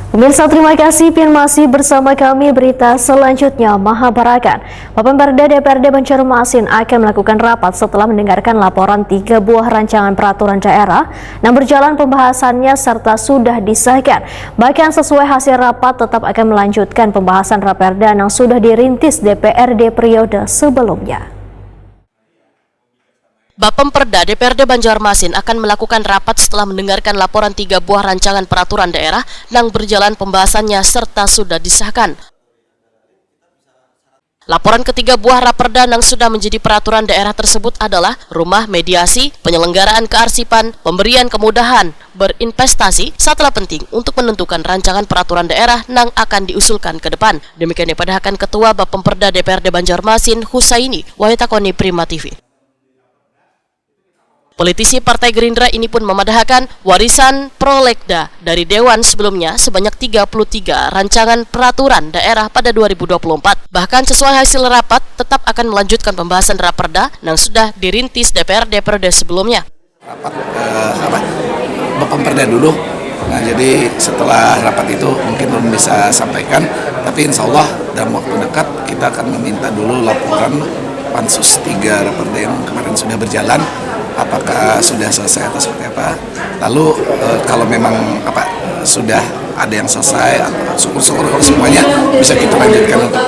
Pemirsa, terima kasih Pian masih bersama kami. Berita selanjutnya, Mahabarakan. Bapemperda DPRD Banjarmasin akan melakukan rapat setelah mendengarkan laporan 3 buah rancangan peraturan daerah yang berjalan pembahasannya serta sudah disahkan. Bahkan sesuai hasil rapat tetap akan melanjutkan pembahasan Raperda yang sudah dirintis DPRD periode sebelumnya. Bapemperda DPRD Banjarmasin akan melakukan rapat setelah mendengarkan laporan 3 buah rancangan peraturan daerah yang berjalan pembahasannya serta sudah disahkan. Laporan ketiga buah Raperda yang sudah menjadi peraturan daerah tersebut adalah rumah mediasi, penyelenggaraan kearsipan, pemberian kemudahan, berinvestasi, setelah penting untuk menentukan rancangan peraturan daerah yang akan diusulkan ke depan. Demikian dipadahkan Ketua Bapemperda DPRD Banjarmasin Husaini, Wahitakoni Prima TV. Politisi Partai Gerindra ini pun memadahkan warisan prolegda dari Dewan sebelumnya sebanyak 33 rancangan peraturan daerah pada 2024. Bahkan sesuai hasil rapat tetap akan melanjutkan pembahasan Raperda yang sudah dirintis DPRD periode sebelumnya. Rapat Bapemperda dulu. Nah, jadi setelah rapat itu mungkin belum bisa sampaikan, tapi insya Allah dalam waktu dekat kita akan meminta dulu laporan Pansus 3 Raperda yang kemarin sudah berjalan. Apakah sudah selesai atau seperti apa? Lalu kalau memang sudah ada yang selesai, syukur-syukur kalau semuanya bisa kita lanjutkan untuk.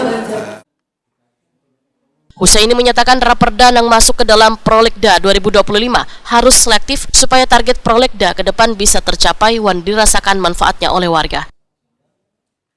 Husaini menyatakan Raperda yang masuk ke dalam Prolegda 2025 harus selektif supaya target Prolegda ke depan bisa tercapai dan dirasakan manfaatnya oleh warga.